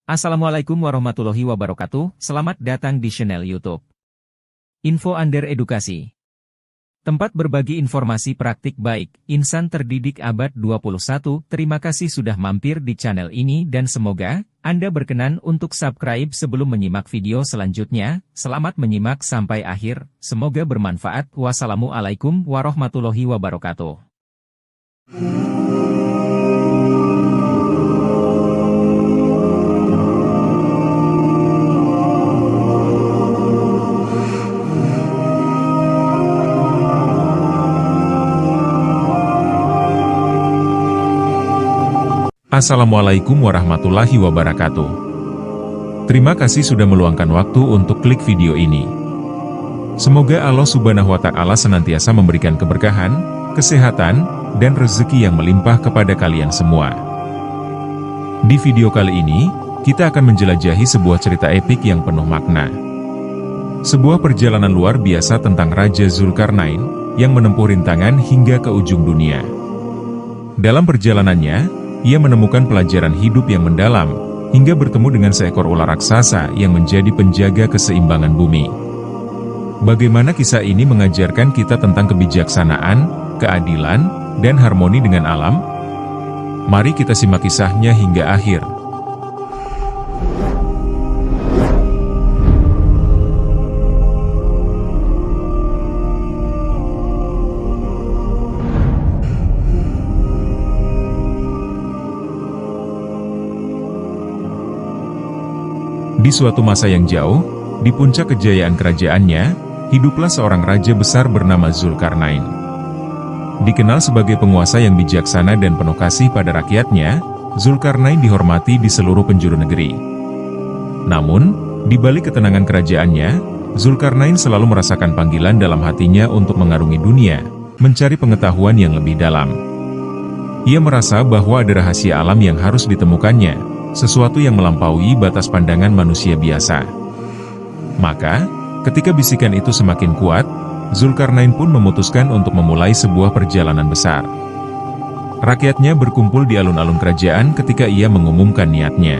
Assalamualaikum warahmatullahi wabarakatuh, selamat datang di channel YouTube Info Under Edukasi. Tempat berbagi informasi praktik baik, insan terdidik abad 21. Terima kasih sudah mampir di channel ini dan semoga Anda berkenan untuk subscribe sebelum menyimak video selanjutnya. Selamat menyimak sampai akhir, semoga bermanfaat. Wassalamualaikum warahmatullahi wabarakatuh. Assalamualaikum warahmatullahi wabarakatuh. Terima kasih sudah meluangkan waktu untuk klik video ini. Semoga Allah Subhanahu wa Ta'ala senantiasa memberikan keberkahan, kesehatan, dan rezeki yang melimpah kepada kalian semua. Di video kali ini, kita akan menjelajahi sebuah cerita epik yang penuh makna. Sebuah perjalanan luar biasa tentang Raja Zulkarnain yang menempuh rintangan hingga ke ujung dunia. Dalam perjalanannya, ia menemukan pelajaran hidup yang mendalam, hingga bertemu dengan seekor ular raksasa yang menjadi penjaga keseimbangan bumi. Bagaimana kisah ini mengajarkan kita tentang kebijaksanaan, keadilan, dan harmoni dengan alam? Mari kita simak kisahnya hingga akhir. Di suatu masa yang jauh, di puncak kejayaan kerajaannya, hiduplah seorang raja besar bernama Zulkarnain. Dikenal sebagai penguasa yang bijaksana dan penuh kasih pada rakyatnya, Zulkarnain dihormati di seluruh penjuru negeri. Namun, di balik ketenangan kerajaannya, Zulkarnain selalu merasakan panggilan dalam hatinya untuk mengarungi dunia, mencari pengetahuan yang lebih dalam. Ia merasa bahwa ada rahasia alam yang harus ditemukannya, sesuatu yang melampaui batas pandangan manusia biasa. Maka, ketika bisikan itu semakin kuat, Zulkarnain pun memutuskan untuk memulai sebuah perjalanan besar. Rakyatnya berkumpul di alun-alun kerajaan ketika ia mengumumkan niatnya.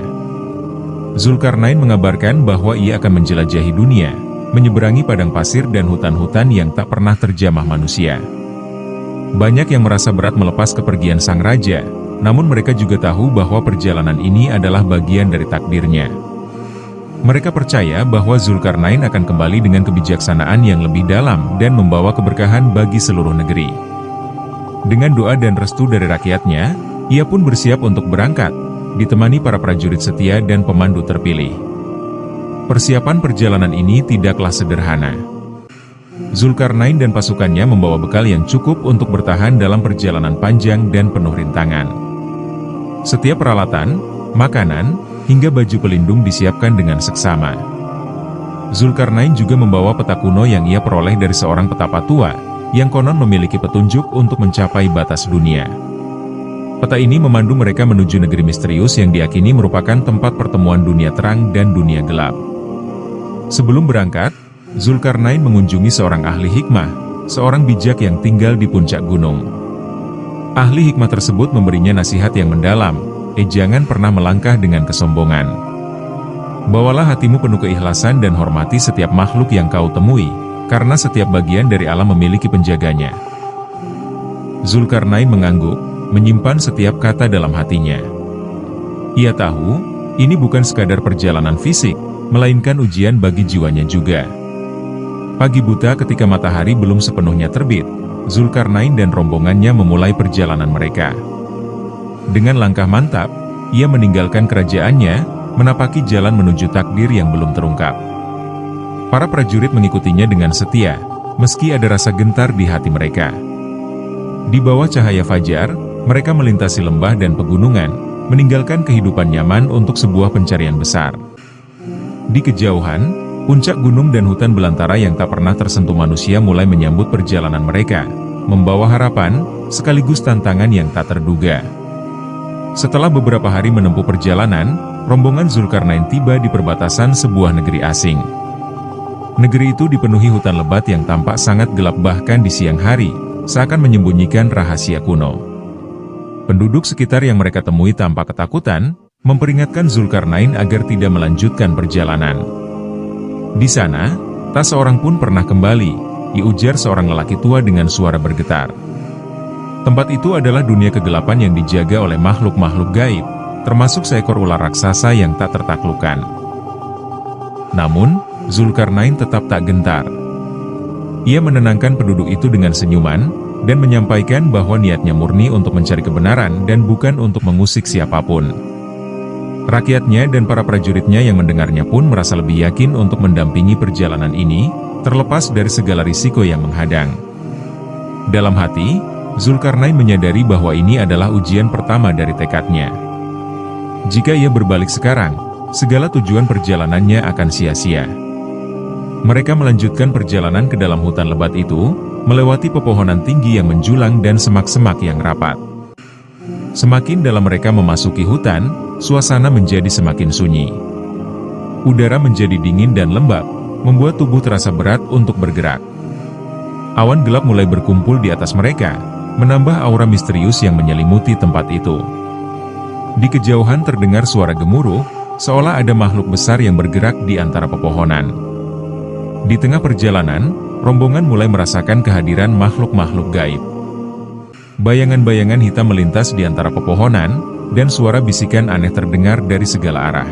Zulkarnain mengabarkan bahwa ia akan menjelajahi dunia, menyeberangi padang pasir dan hutan-hutan yang tak pernah terjamah manusia. Banyak yang merasa berat melepas kepergian sang raja, namun mereka juga tahu bahwa perjalanan ini adalah bagian dari takdirnya. Mereka percaya bahwa Zulkarnain akan kembali dengan kebijaksanaan yang lebih dalam dan membawa keberkahan bagi seluruh negeri. Dengan doa dan restu dari rakyatnya, ia pun bersiap untuk berangkat, ditemani para prajurit setia dan pemandu terpilih. Persiapan perjalanan ini tidaklah sederhana. Zulkarnain dan pasukannya membawa bekal yang cukup untuk bertahan dalam perjalanan panjang dan penuh rintangan. Setiap peralatan, makanan, hingga baju pelindung disiapkan dengan seksama. Zulkarnain juga membawa peta kuno yang ia peroleh dari seorang petapa tua, yang konon memiliki petunjuk untuk mencapai batas dunia. Peta ini memandu mereka menuju negeri misterius yang diyakini merupakan tempat pertemuan dunia terang dan dunia gelap. Sebelum berangkat, Zulkarnain mengunjungi seorang ahli hikmah, seorang bijak yang tinggal di puncak gunung. Ahli hikmah tersebut memberinya nasihat yang mendalam, jangan pernah melangkah dengan kesombongan. Bawalah hatimu penuh keikhlasan dan hormati setiap makhluk yang kau temui, karena setiap bagian dari alam memiliki penjaganya. Zulkarnain mengangguk, menyimpan setiap kata dalam hatinya. Ia tahu, ini bukan sekadar perjalanan fisik, melainkan ujian bagi jiwanya juga. Pagi buta ketika matahari belum sepenuhnya terbit, Zulkarnain dan rombongannya memulai perjalanan mereka. Dengan langkah mantap, ia meninggalkan kerajaannya, menapaki jalan menuju takdir yang belum terungkap. Para prajurit mengikutinya dengan setia, meski ada rasa gentar di hati mereka. Di bawah cahaya fajar, mereka melintasi lembah dan pegunungan, meninggalkan kehidupan nyaman untuk sebuah pencarian besar. Di kejauhan, puncak gunung dan hutan belantara yang tak pernah tersentuh manusia mulai menyambut perjalanan mereka, membawa harapan, sekaligus tantangan yang tak terduga. Setelah beberapa hari menempuh perjalanan, rombongan Zulkarnain tiba di perbatasan sebuah negeri asing. Negeri itu dipenuhi hutan lebat yang tampak sangat gelap bahkan di siang hari, seakan menyembunyikan rahasia kuno. Penduduk sekitar yang mereka temui tanpa ketakutan, memperingatkan Zulkarnain agar tidak melanjutkan perjalanan. Di sana, tak seorang pun pernah kembali, diujar seorang lelaki tua dengan suara bergetar. Tempat itu adalah dunia kegelapan yang dijaga oleh makhluk-makhluk gaib, termasuk seekor ular raksasa yang tak tertaklukkan. Namun, Zulkarnain tetap tak gentar. Ia menenangkan penduduk itu dengan senyuman, dan menyampaikan bahwa niatnya murni untuk mencari kebenaran dan bukan untuk mengusik siapapun. Rakyatnya dan para prajuritnya yang mendengarnya pun merasa lebih yakin untuk mendampingi perjalanan ini, terlepas dari segala risiko yang menghadang. Dalam hati, Zulkarnain menyadari bahwa ini adalah ujian pertama dari tekadnya. Jika ia berbalik sekarang, segala tujuan perjalanannya akan sia-sia. Mereka melanjutkan perjalanan ke dalam hutan lebat itu, melewati pepohonan tinggi yang menjulang dan semak-semak yang rapat. Semakin dalam mereka memasuki hutan, suasana menjadi semakin sunyi. Udara menjadi dingin dan lembab, membuat tubuh terasa berat untuk bergerak. Awan gelap mulai berkumpul di atas mereka, menambah aura misterius yang menyelimuti tempat itu. Di kejauhan terdengar suara gemuruh, seolah ada makhluk besar yang bergerak di antara pepohonan. Di tengah perjalanan, rombongan mulai merasakan kehadiran makhluk-makhluk gaib. Bayangan-bayangan hitam melintas di antara pepohonan, dan suara bisikan aneh terdengar dari segala arah.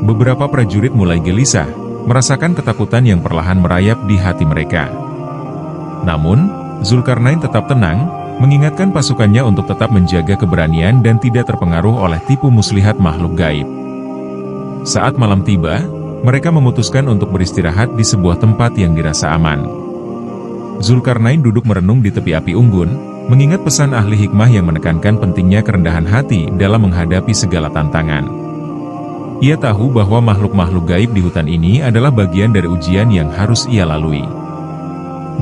Beberapa prajurit mulai gelisah, merasakan ketakutan yang perlahan merayap di hati mereka. Namun, Zulkarnain tetap tenang, mengingatkan pasukannya untuk tetap menjaga keberanian dan tidak terpengaruh oleh tipu muslihat makhluk gaib. Saat malam tiba, mereka memutuskan untuk beristirahat di sebuah tempat yang dirasa aman. Zulkarnain duduk merenung di tepi api unggun, mengingat pesan ahli hikmah yang menekankan pentingnya kerendahan hati dalam menghadapi segala tantangan. Ia tahu bahwa makhluk-makhluk gaib di hutan ini adalah bagian dari ujian yang harus ia lalui.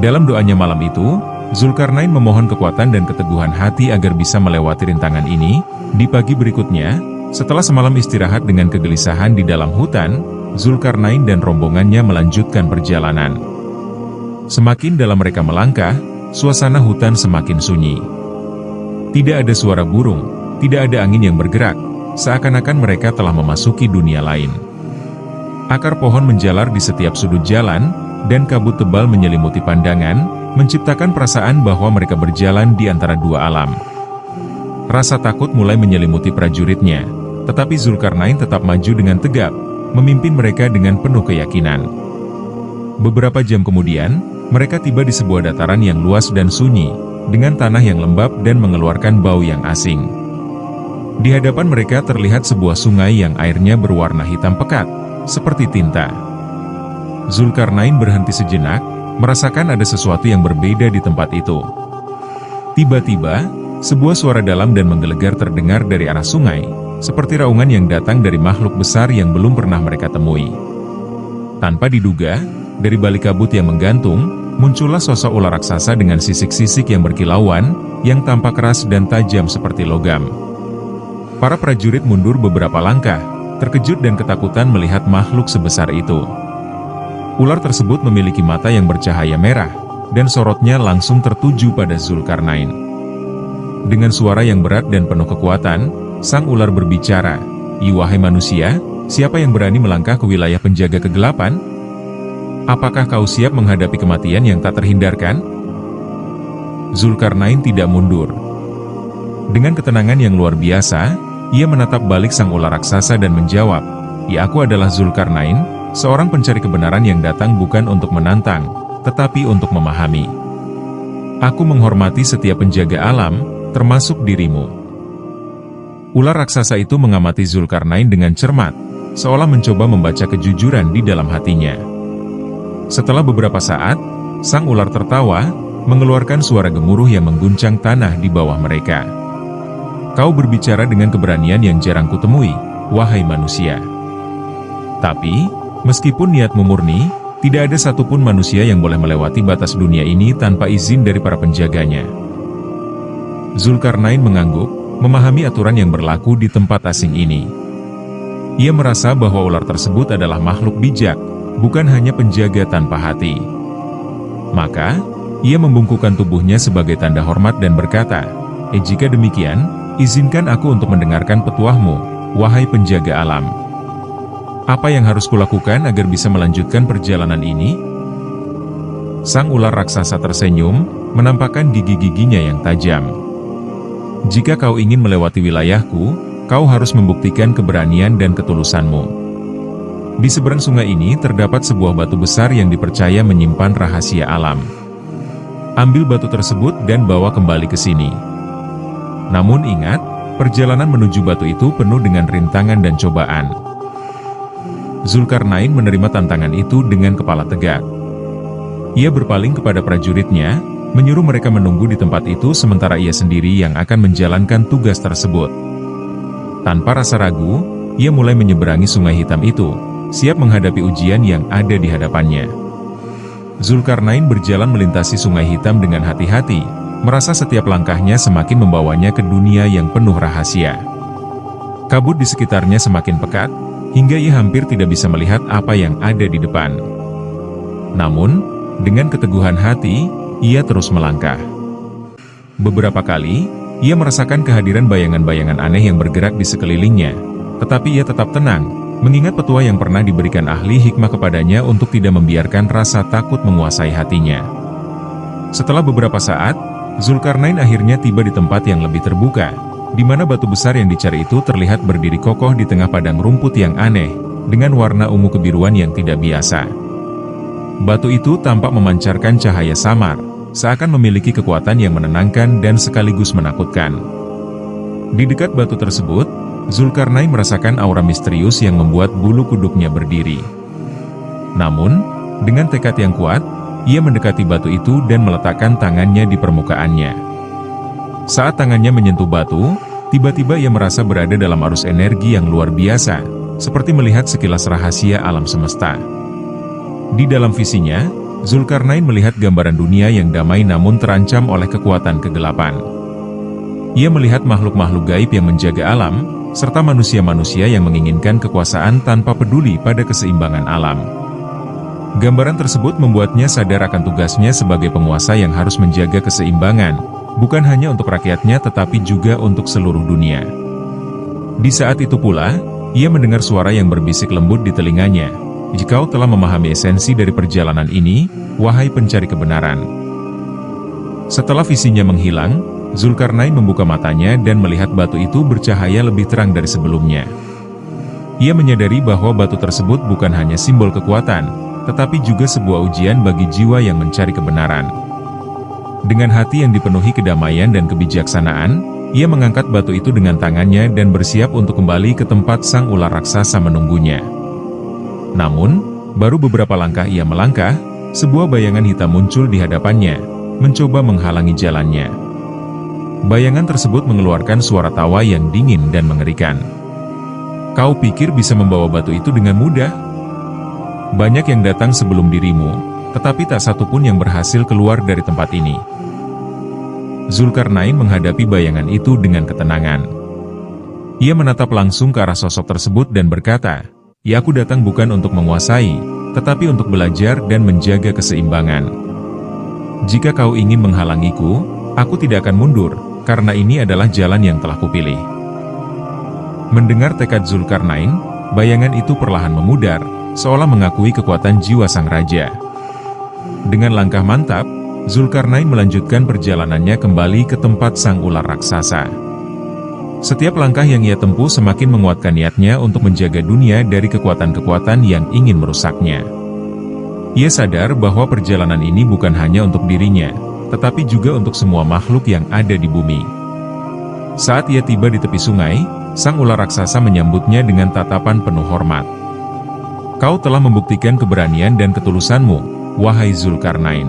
Dalam doanya malam itu, Zulkarnain memohon kekuatan dan keteguhan hati agar bisa melewati rintangan ini. Di pagi berikutnya, setelah semalam istirahat dengan kegelisahan di dalam hutan, Zulkarnain dan rombongannya melanjutkan perjalanan. Semakin dalam mereka melangkah, suasana hutan semakin sunyi. Tidak ada suara burung, tidak ada angin yang bergerak, seakan-akan mereka telah memasuki dunia lain. Akar pohon menjalar di setiap sudut jalan, dan kabut tebal menyelimuti pandangan, menciptakan perasaan bahwa mereka berjalan di antara dua alam. Rasa takut mulai menyelimuti prajuritnya, tetapi Zulkarnain tetap maju dengan tegap, memimpin mereka dengan penuh keyakinan. Beberapa jam kemudian, mereka tiba di sebuah dataran yang luas dan sunyi, dengan tanah yang lembab dan mengeluarkan bau yang asing. Di hadapan mereka terlihat sebuah sungai yang airnya berwarna hitam pekat, seperti tinta. Zulkarnain berhenti sejenak, merasakan ada sesuatu yang berbeda di tempat itu. Tiba-tiba, sebuah suara dalam dan menggelegar terdengar dari arah sungai, seperti raungan yang datang dari makhluk besar yang belum pernah mereka temui. Tanpa diduga, dari balik kabut yang menggantung, muncullah sosok ular raksasa dengan sisik-sisik yang berkilauan, yang tampak keras dan tajam seperti logam. Para prajurit mundur beberapa langkah, terkejut dan ketakutan melihat makhluk sebesar itu. Ular tersebut memiliki mata yang bercahaya merah, dan sorotnya langsung tertuju pada Zulkarnain. Dengan suara yang berat dan penuh kekuatan, sang ular berbicara, "Wahai manusia, siapa yang berani melangkah ke wilayah penjaga kegelapan? Apakah kau siap menghadapi kematian yang tak terhindarkan?" Zulkarnain tidak mundur. Dengan ketenangan yang luar biasa, ia menatap balik sang ular raksasa dan menjawab, "Aku adalah Zulkarnain, seorang pencari kebenaran yang datang bukan untuk menantang, tetapi untuk memahami. Aku menghormati setiap penjaga alam, termasuk dirimu." Ular raksasa itu mengamati Zulkarnain dengan cermat, seolah mencoba membaca kejujuran di dalam hatinya. Setelah beberapa saat, sang ular tertawa, mengeluarkan suara gemuruh yang mengguncang tanah di bawah mereka. "Kau berbicara dengan keberanian yang jarang kutemui, wahai manusia. Tapi, meskipun niatmu murni, tidak ada satupun manusia yang boleh melewati batas dunia ini tanpa izin dari para penjaganya." Zulkarnain mengangguk, memahami aturan yang berlaku di tempat asing ini. Ia merasa bahwa ular tersebut adalah makhluk bijak, bukan hanya penjaga tanpa hati. Maka, ia membungkukkan tubuhnya sebagai tanda hormat dan berkata, "Jika demikian, izinkan aku untuk mendengarkan petuahmu, wahai penjaga alam. Apa yang harus kulakukan agar bisa melanjutkan perjalanan ini? Sang ular raksasa tersenyum, menampakkan gigi-giginya yang tajam. Jika kau ingin melewati wilayahku, kau harus membuktikan keberanian dan ketulusanmu. Di seberang sungai ini terdapat sebuah batu besar yang dipercaya menyimpan rahasia alam. Ambil batu tersebut dan bawa kembali ke sini. Namun ingat, perjalanan menuju batu itu penuh dengan rintangan dan cobaan. Zulkarnain menerima tantangan itu dengan kepala tegak. Ia berpaling kepada prajuritnya, menyuruh mereka menunggu di tempat itu sementara ia sendiri yang akan menjalankan tugas tersebut. Tanpa rasa ragu, ia mulai menyeberangi sungai hitam itu, siap menghadapi ujian yang ada di hadapannya. Zulkarnain berjalan melintasi sungai hitam dengan hati-hati, merasa setiap langkahnya semakin membawanya ke dunia yang penuh rahasia. Kabut di sekitarnya semakin pekat, hingga ia hampir tidak bisa melihat apa yang ada di depan. Namun, dengan keteguhan hati, ia terus melangkah. Beberapa kali, ia merasakan kehadiran bayangan-bayangan aneh yang bergerak di sekelilingnya, tetapi ia tetap tenang, mengingat petua yang pernah diberikan ahli hikmah kepadanya untuk tidak membiarkan rasa takut menguasai hatinya. Setelah beberapa saat, Zulkarnain akhirnya tiba di tempat yang lebih terbuka, di mana batu besar yang dicari itu terlihat berdiri kokoh di tengah padang rumput yang aneh, dengan warna ungu kebiruan yang tidak biasa. Batu itu tampak memancarkan cahaya samar, seakan memiliki kekuatan yang menenangkan dan sekaligus menakutkan. Di dekat batu tersebut, Zulkarnain merasakan aura misterius yang membuat bulu kuduknya berdiri. Namun, dengan tekad yang kuat, ia mendekati batu itu dan meletakkan tangannya di permukaannya. Saat tangannya menyentuh batu, tiba-tiba ia merasa berada dalam arus energi yang luar biasa, seperti melihat sekilas rahasia alam semesta. Di dalam visinya, Zulkarnain melihat gambaran dunia yang damai namun terancam oleh kekuatan kegelapan. Ia melihat makhluk-makhluk gaib yang menjaga alam, serta manusia-manusia yang menginginkan kekuasaan tanpa peduli pada keseimbangan alam. Gambaran tersebut membuatnya sadar akan tugasnya sebagai penguasa yang harus menjaga keseimbangan, bukan hanya untuk rakyatnya tetapi juga untuk seluruh dunia. Di saat itu pula, ia mendengar suara yang berbisik lembut di telinganya, "Jika kau telah memahami esensi dari perjalanan ini, wahai pencari kebenaran." Setelah visinya menghilang, Zulkarnain membuka matanya dan melihat batu itu bercahaya lebih terang dari sebelumnya. Ia menyadari bahwa batu tersebut bukan hanya simbol kekuatan, tetapi juga sebuah ujian bagi jiwa yang mencari kebenaran. Dengan hati yang dipenuhi kedamaian dan kebijaksanaan, ia mengangkat batu itu dengan tangannya dan bersiap untuk kembali ke tempat sang ular raksasa menunggunya. Namun, baru beberapa langkah ia melangkah, sebuah bayangan hitam muncul di hadapannya, mencoba menghalangi jalannya. Bayangan tersebut mengeluarkan suara tawa yang dingin dan mengerikan. "Kau pikir bisa membawa batu itu dengan mudah? Banyak yang datang sebelum dirimu, tetapi tak satu pun yang berhasil keluar dari tempat ini." Zulkarnain menghadapi bayangan itu dengan ketenangan. Ia menatap langsung ke arah sosok tersebut dan berkata, "Ya, aku datang bukan untuk menguasai, tetapi untuk belajar dan menjaga keseimbangan. Jika kau ingin menghalangiku, aku tidak akan mundur, karena ini adalah jalan yang telah kupilih." Mendengar tekad Zulkarnain, bayangan itu perlahan memudar, seolah mengakui kekuatan jiwa sang raja. Dengan langkah mantap, Zulkarnain melanjutkan perjalanannya kembali ke tempat sang ular raksasa. Setiap langkah yang ia tempuh semakin menguatkan niatnya untuk menjaga dunia dari kekuatan-kekuatan yang ingin merusaknya. Ia sadar bahwa perjalanan ini bukan hanya untuk dirinya, tetapi juga untuk semua makhluk yang ada di bumi. Saat ia tiba di tepi sungai, sang ular raksasa menyambutnya dengan tatapan penuh hormat. "Kau telah membuktikan keberanian dan ketulusanmu, wahai Zulkarnain.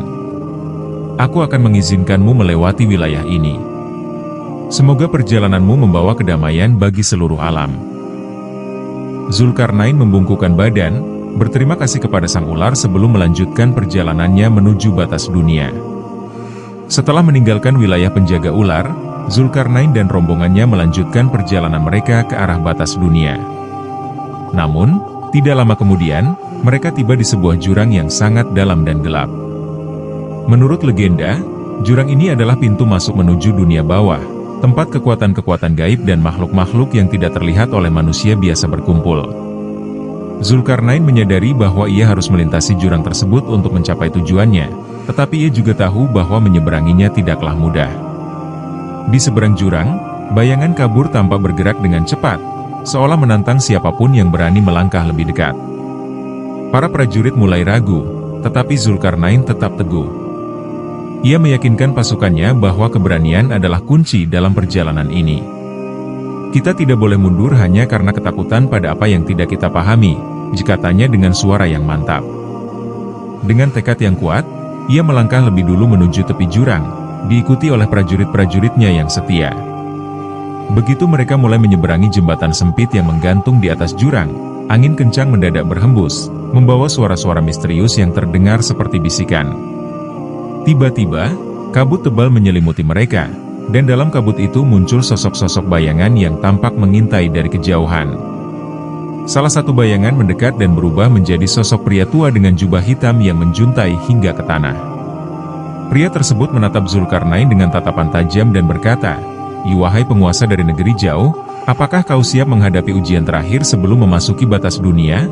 Aku akan mengizinkanmu melewati wilayah ini. Semoga perjalananmu membawa kedamaian bagi seluruh alam." Zulkarnain membungkukkan badan, berterima kasih kepada sang ular sebelum melanjutkan perjalanannya menuju batas dunia. Setelah meninggalkan wilayah penjaga ular, Zulkarnain dan rombongannya melanjutkan perjalanan mereka ke arah batas dunia. Namun, tidak lama kemudian, mereka tiba di sebuah jurang yang sangat dalam dan gelap. Menurut legenda, jurang ini adalah pintu masuk menuju dunia bawah, tempat kekuatan-kekuatan gaib dan makhluk-makhluk yang tidak terlihat oleh manusia biasa berkumpul. Zulkarnain menyadari bahwa ia harus melintasi jurang tersebut untuk mencapai tujuannya, tetapi ia juga tahu bahwa menyeberanginya tidaklah mudah. Di seberang jurang, bayangan kabur tampak bergerak dengan cepat, seolah menantang siapapun yang berani melangkah lebih dekat. Para prajurit mulai ragu, tetapi Zulkarnain tetap teguh. Ia meyakinkan pasukannya bahwa keberanian adalah kunci dalam perjalanan ini. Kita tidak boleh mundur hanya karena ketakutan pada apa yang tidak kita pahami, katanya dengan suara yang mantap. Dengan tekad yang kuat, ia melangkah lebih dulu menuju tepi jurang, diikuti oleh prajurit-prajuritnya yang setia. Begitu mereka mulai menyeberangi jembatan sempit yang menggantung di atas jurang, angin kencang mendadak berhembus, membawa suara-suara misterius yang terdengar seperti bisikan. Tiba-tiba, kabut tebal menyelimuti mereka, dan dalam kabut itu muncul sosok-sosok bayangan yang tampak mengintai dari kejauhan. Salah satu bayangan mendekat dan berubah menjadi sosok pria tua dengan jubah hitam yang menjuntai hingga ke tanah. Pria tersebut menatap Zulkarnain dengan tatapan tajam dan berkata, "Wahai penguasa dari negeri jauh, apakah kau siap menghadapi ujian terakhir sebelum memasuki batas dunia?"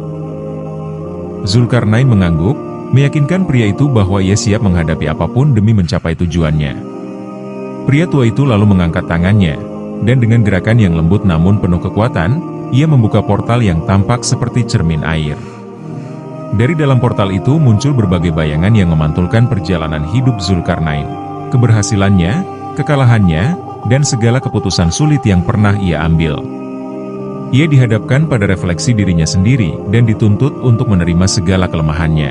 Zulkarnain mengangguk, meyakinkan pria itu bahwa ia siap menghadapi apapun demi mencapai tujuannya. Pria tua itu lalu mengangkat tangannya, dan dengan gerakan yang lembut namun penuh kekuatan, ia membuka portal yang tampak seperti cermin air. Dari dalam portal itu muncul berbagai bayangan yang memantulkan perjalanan hidup Zulkarnain, keberhasilannya, kekalahannya, dan segala keputusan sulit yang pernah ia ambil. Ia dihadapkan pada refleksi dirinya sendiri dan dituntut untuk menerima segala kelemahannya.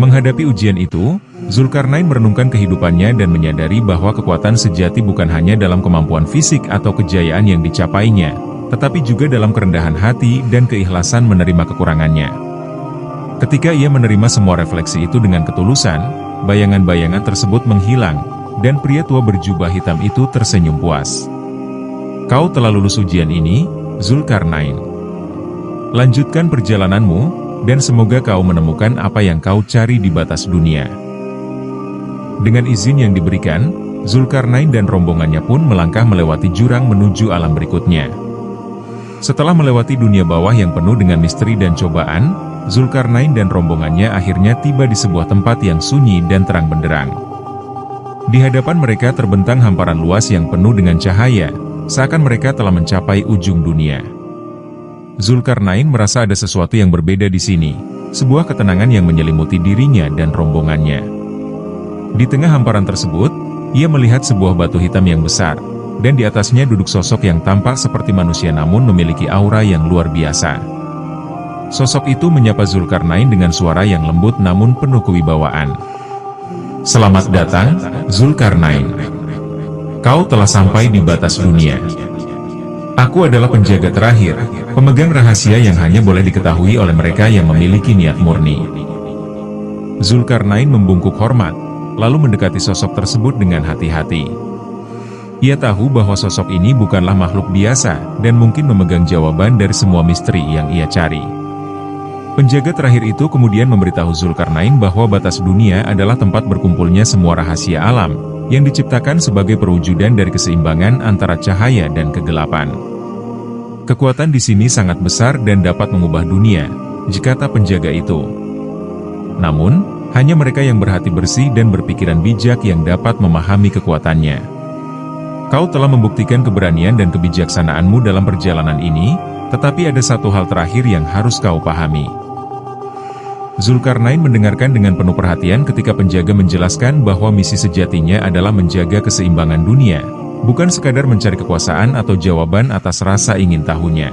Menghadapi ujian itu, Zulkarnain merenungkan kehidupannya dan menyadari bahwa kekuatan sejati bukan hanya dalam kemampuan fisik atau kejayaan yang dicapainya, tetapi juga dalam kerendahan hati dan keikhlasan menerima kekurangannya. Ketika ia menerima semua refleksi itu dengan ketulusan, bayangan-bayangan tersebut menghilang, dan pria tua berjubah hitam itu tersenyum puas. "Kau telah lulus ujian ini, Zulkarnain. Lanjutkan perjalananmu, dan semoga kau menemukan apa yang kau cari di batas dunia." Dengan izin yang diberikan, Zulkarnain dan rombongannya pun melangkah melewati jurang menuju alam berikutnya. Setelah melewati dunia bawah yang penuh dengan misteri dan cobaan, Zulkarnain dan rombongannya akhirnya tiba di sebuah tempat yang sunyi dan terang benderang. Di hadapan mereka terbentang hamparan luas yang penuh dengan cahaya, seakan mereka telah mencapai ujung dunia. Zulkarnain merasa ada sesuatu yang berbeda di sini, sebuah ketenangan yang menyelimuti dirinya dan rombongannya. Di tengah hamparan tersebut, ia melihat sebuah batu hitam yang besar, dan di atasnya duduk sosok yang tampak seperti manusia namun memiliki aura yang luar biasa. Sosok itu menyapa Zulkarnain dengan suara yang lembut namun penuh kewibawaan. "Selamat datang, Zulkarnain. Kau telah sampai di batas dunia. Aku adalah penjaga terakhir, pemegang rahasia yang hanya boleh diketahui oleh mereka yang memiliki niat murni." Zulkarnain membungkuk hormat, lalu mendekati sosok tersebut dengan hati-hati. Ia tahu bahwa sosok ini bukanlah makhluk biasa, dan mungkin memegang jawaban dari semua misteri yang ia cari. Penjaga terakhir itu kemudian memberitahu Zulkarnain bahwa batas dunia adalah tempat berkumpulnya semua rahasia alam, yang diciptakan sebagai perwujudan dari keseimbangan antara cahaya dan kegelapan. Kekuatan di sini sangat besar dan dapat mengubah dunia, kata penjaga itu. Namun, hanya mereka yang berhati bersih dan berpikiran bijak yang dapat memahami kekuatannya. Kau telah membuktikan keberanian dan kebijaksanaanmu dalam perjalanan ini, tetapi ada satu hal terakhir yang harus kau pahami. Zulkarnain mendengarkan dengan penuh perhatian ketika penjaga menjelaskan bahwa misi sejatinya adalah menjaga keseimbangan dunia, bukan sekadar mencari kekuasaan atau jawaban atas rasa ingin tahunya.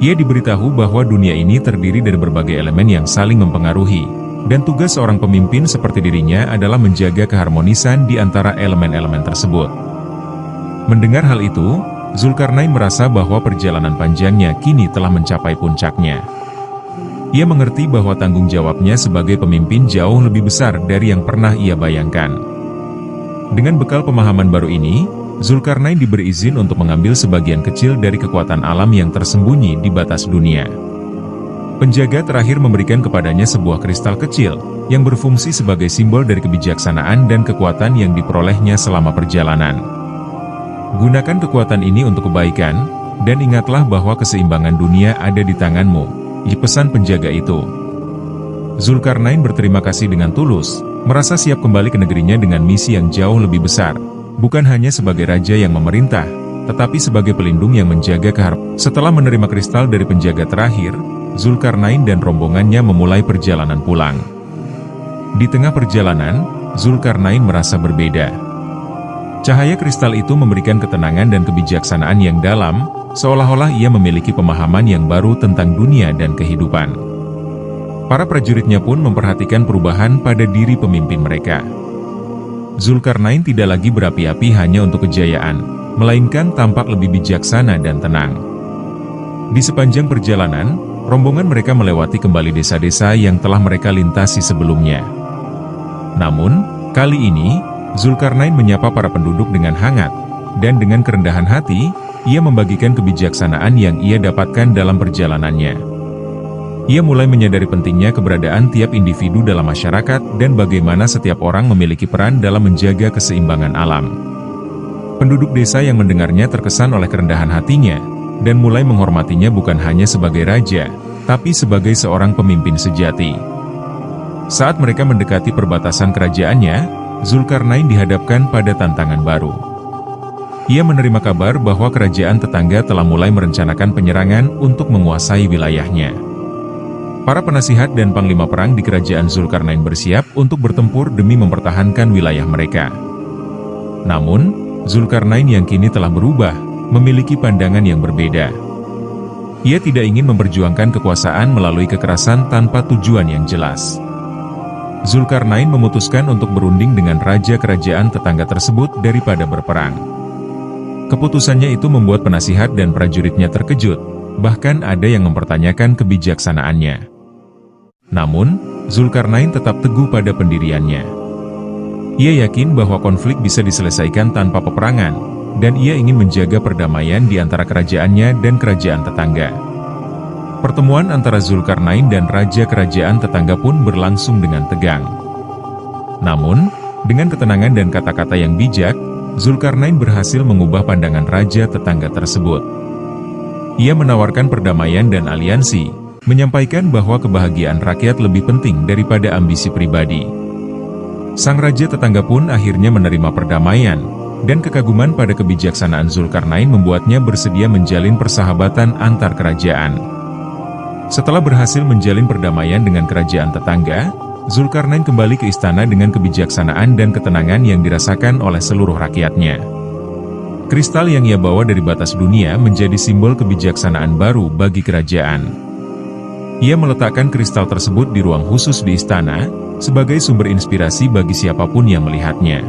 Ia diberitahu bahwa dunia ini terdiri dari berbagai elemen yang saling mempengaruhi, dan tugas seorang pemimpin seperti dirinya adalah menjaga keharmonisan di antara elemen-elemen tersebut. Mendengar hal itu, Zulkarnain merasa bahwa perjalanan panjangnya kini telah mencapai puncaknya. Ia mengerti bahwa tanggung jawabnya sebagai pemimpin jauh lebih besar dari yang pernah ia bayangkan. Dengan bekal pemahaman baru ini, Zulkarnain diberi izin untuk mengambil sebagian kecil dari kekuatan alam yang tersembunyi di batas dunia. Penjaga terakhir memberikan kepadanya sebuah kristal kecil, yang berfungsi sebagai simbol dari kebijaksanaan dan kekuatan yang diperolehnya selama perjalanan. Gunakan kekuatan ini untuk kebaikan, dan ingatlah bahwa keseimbangan dunia ada di tanganmu, pesan penjaga itu. Zulkarnain berterima kasih dengan tulus, merasa siap kembali ke negerinya dengan misi yang jauh lebih besar, bukan hanya sebagai raja yang memerintah, tetapi sebagai pelindung yang menjaga keharmonisan. Setelah menerima kristal dari penjaga terakhir, Zulkarnain dan rombongannya memulai perjalanan pulang. Di tengah perjalanan, Zulkarnain merasa berbeda. Cahaya kristal itu memberikan ketenangan dan kebijaksanaan yang dalam, seolah-olah ia memiliki pemahaman yang baru tentang dunia dan kehidupan. Para prajuritnya pun memperhatikan perubahan pada diri pemimpin mereka. Zulkarnain tidak lagi berapi-api hanya untuk kejayaan, melainkan tampak lebih bijaksana dan tenang. Di sepanjang perjalanan, rombongan mereka melewati kembali desa-desa yang telah mereka lintasi sebelumnya. Namun, kali ini, Zulkarnain menyapa para penduduk dengan hangat, dan dengan kerendahan hati, ia membagikan kebijaksanaan yang ia dapatkan dalam perjalanannya. Ia mulai menyadari pentingnya keberadaan tiap individu dalam masyarakat dan bagaimana setiap orang memiliki peran dalam menjaga keseimbangan alam. Penduduk desa yang mendengarnya terkesan oleh kerendahan hatinya, dan mulai menghormatinya bukan hanya sebagai raja, tapi sebagai seorang pemimpin sejati. Saat mereka mendekati perbatasan kerajaannya, Zulkarnain dihadapkan pada tantangan baru. Ia menerima kabar bahwa kerajaan tetangga telah mulai merencanakan penyerangan untuk menguasai wilayahnya. Para penasihat dan panglima perang di kerajaan Zulkarnain bersiap untuk bertempur demi mempertahankan wilayah mereka. Namun, Zulkarnain yang kini telah berubah, memiliki pandangan yang berbeda. Ia tidak ingin memperjuangkan kekuasaan melalui kekerasan tanpa tujuan yang jelas. Zulkarnain memutuskan untuk berunding dengan raja kerajaan tetangga tersebut daripada berperang. Keputusannya itu membuat penasihat dan prajuritnya terkejut, bahkan ada yang mempertanyakan kebijaksanaannya. Namun, Zulkarnain tetap teguh pada pendiriannya. Ia yakin bahwa konflik bisa diselesaikan tanpa peperangan, dan ia ingin menjaga perdamaian di antara kerajaannya dan kerajaan tetangga. Pertemuan antara Zulkarnain dan raja kerajaan tetangga pun berlangsung dengan tegang. Namun, dengan ketenangan dan kata-kata yang bijak, Zulkarnain berhasil mengubah pandangan raja tetangga tersebut. Ia menawarkan perdamaian dan aliansi, menyampaikan bahwa kebahagiaan rakyat lebih penting daripada ambisi pribadi. Sang raja tetangga pun akhirnya menerima perdamaian, dan kekaguman pada kebijaksanaan Zulkarnain membuatnya bersedia menjalin persahabatan antar kerajaan. Setelah berhasil menjalin perdamaian dengan kerajaan tetangga, Zulkarnain kembali ke istana dengan kebijaksanaan dan ketenangan yang dirasakan oleh seluruh rakyatnya. Kristal yang ia bawa dari batas dunia menjadi simbol kebijaksanaan baru bagi kerajaan. Ia meletakkan kristal tersebut di ruang khusus di istana, sebagai sumber inspirasi bagi siapapun yang melihatnya.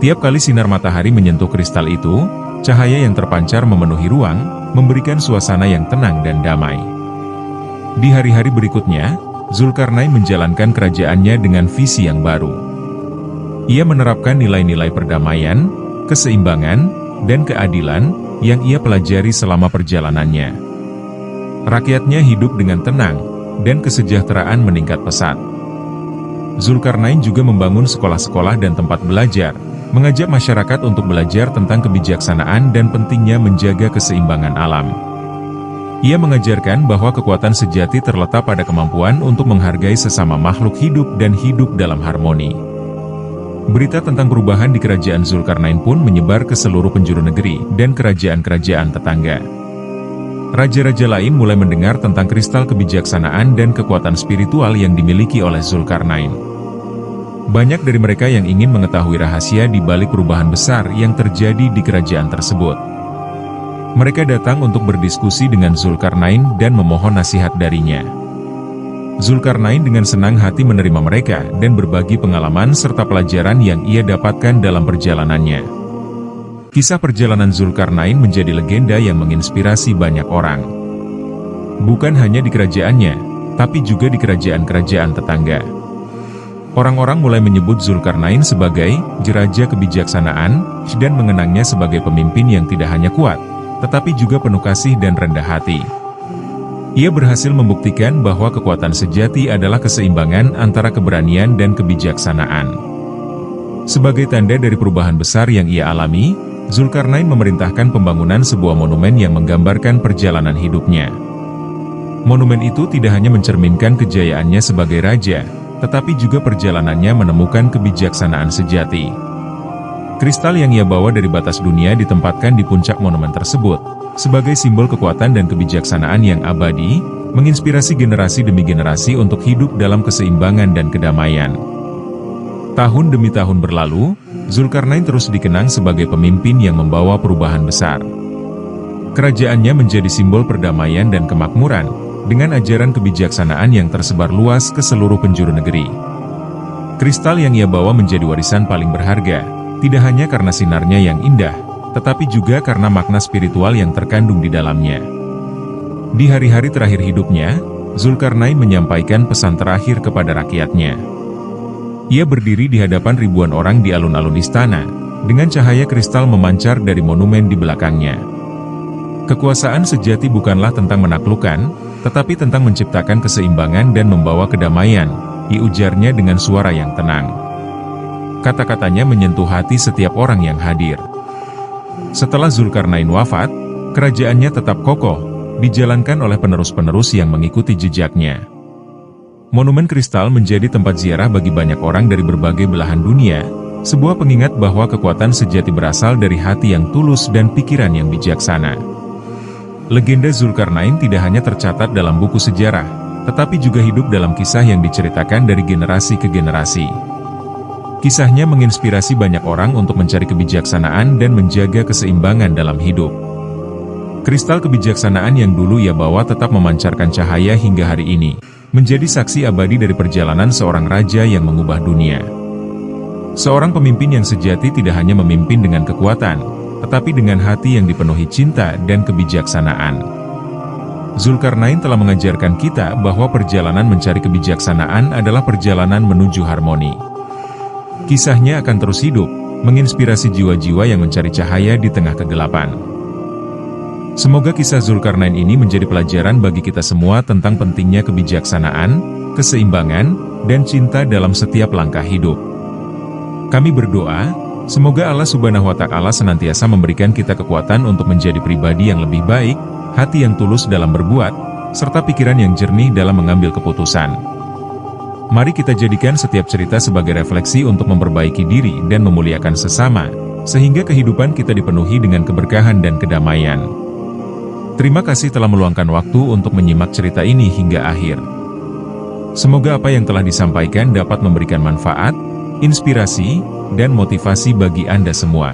Tiap kali sinar matahari menyentuh kristal itu, cahaya yang terpancar memenuhi ruang, memberikan suasana yang tenang dan damai. Di hari-hari berikutnya, Zulkarnain menjalankan kerajaannya dengan visi yang baru. Ia menerapkan nilai-nilai perdamaian, keseimbangan, dan keadilan yang ia pelajari selama perjalanannya. Rakyatnya hidup dengan tenang, dan kesejahteraan meningkat pesat. Zulkarnain juga membangun sekolah-sekolah dan tempat belajar, mengajak masyarakat untuk belajar tentang kebijaksanaan dan pentingnya menjaga keseimbangan alam. Ia mengajarkan bahwa kekuatan sejati terletak pada kemampuan untuk menghargai sesama makhluk hidup dan hidup dalam harmoni. Berita tentang perubahan di kerajaan Zulkarnain pun menyebar ke seluruh penjuru negeri dan kerajaan-kerajaan tetangga. Raja-raja lain mulai mendengar tentang kristal kebijaksanaan dan kekuatan spiritual yang dimiliki oleh Zulkarnain. Banyak dari mereka yang ingin mengetahui rahasia di balik perubahan besar yang terjadi di kerajaan tersebut. Mereka datang untuk berdiskusi dengan Zulkarnain dan memohon nasihat darinya. Zulkarnain dengan senang hati menerima mereka dan berbagi pengalaman serta pelajaran yang ia dapatkan dalam perjalanannya. Kisah perjalanan Zulkarnain menjadi legenda yang menginspirasi banyak orang. Bukan hanya di kerajaannya, tapi juga di kerajaan-kerajaan tetangga. Orang-orang mulai menyebut Zulkarnain sebagai raja kebijaksanaan dan mengenangnya sebagai pemimpin yang tidak hanya kuat, tetapi juga penuh kasih dan rendah hati. Ia berhasil membuktikan bahwa kekuatan sejati adalah keseimbangan antara keberanian dan kebijaksanaan. Sebagai tanda dari perubahan besar yang ia alami, Zulkarnain memerintahkan pembangunan sebuah monumen yang menggambarkan perjalanan hidupnya. Monumen itu tidak hanya mencerminkan kejayaannya sebagai raja, tetapi juga perjalanannya menemukan kebijaksanaan sejati. Kristal yang ia bawa dari batas dunia ditempatkan di puncak monumen tersebut, sebagai simbol kekuatan dan kebijaksanaan yang abadi, menginspirasi generasi demi generasi untuk hidup dalam keseimbangan dan kedamaian. Tahun demi tahun berlalu, Zulkarnain terus dikenang sebagai pemimpin yang membawa perubahan besar. Kerajaannya menjadi simbol perdamaian dan kemakmuran, dengan ajaran kebijaksanaan yang tersebar luas ke seluruh penjuru negeri. Kristal yang ia bawa menjadi warisan paling berharga, tidak hanya karena sinarnya yang indah, tetapi juga karena makna spiritual yang terkandung di dalamnya. Di hari-hari terakhir hidupnya, Zulkarnain menyampaikan pesan terakhir kepada rakyatnya. Ia berdiri di hadapan ribuan orang di alun-alun istana, dengan cahaya kristal memancar dari monumen di belakangnya. Kekuasaan sejati bukanlah tentang menaklukkan, tetapi tentang menciptakan keseimbangan dan membawa kedamaian, diujarnya dengan suara yang tenang. Kata-katanya menyentuh hati setiap orang yang hadir. Setelah Zulkarnain wafat, kerajaannya tetap kokoh, dijalankan oleh penerus-penerus yang mengikuti jejaknya. Monumen kristal menjadi tempat ziarah bagi banyak orang dari berbagai belahan dunia, sebuah pengingat bahwa kekuatan sejati berasal dari hati yang tulus dan pikiran yang bijaksana. Legenda Zulkarnain tidak hanya tercatat dalam buku sejarah, tetapi juga hidup dalam kisah yang diceritakan dari generasi ke generasi. Kisahnya menginspirasi banyak orang untuk mencari kebijaksanaan dan menjaga keseimbangan dalam hidup. Kristal kebijaksanaan yang dulu ia bawa tetap memancarkan cahaya hingga hari ini, menjadi saksi abadi dari perjalanan seorang raja yang mengubah dunia. Seorang pemimpin yang sejati tidak hanya memimpin dengan kekuatan, tetapi dengan hati yang dipenuhi cinta dan kebijaksanaan. Zulkarnain telah mengajarkan kita bahwa perjalanan mencari kebijaksanaan adalah perjalanan menuju harmoni. Kisahnya akan terus hidup, menginspirasi jiwa-jiwa yang mencari cahaya di tengah kegelapan. Semoga kisah Zulkarnain ini menjadi pelajaran bagi kita semua tentang pentingnya kebijaksanaan, keseimbangan, dan cinta dalam setiap langkah hidup. Kami berdoa, semoga Allah Subhanahu wa Ta'ala senantiasa memberikan kita kekuatan untuk menjadi pribadi yang lebih baik, hati yang tulus dalam berbuat, serta pikiran yang jernih dalam mengambil keputusan. Mari kita jadikan setiap cerita sebagai refleksi untuk memperbaiki diri dan memuliakan sesama, sehingga kehidupan kita dipenuhi dengan keberkahan dan kedamaian. Terima kasih telah meluangkan waktu untuk menyimak cerita ini hingga akhir. Semoga apa yang telah disampaikan dapat memberikan manfaat, inspirasi, dan motivasi bagi Anda semua.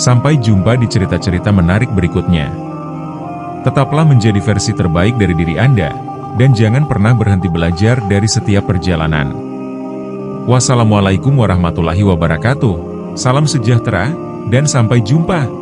Sampai jumpa di cerita-cerita menarik berikutnya. Tetaplah menjadi versi terbaik dari diri Anda, dan jangan pernah berhenti belajar dari setiap perjalanan. Wassalamualaikum warahmatullahi wabarakatuh. Salam sejahtera, dan sampai jumpa.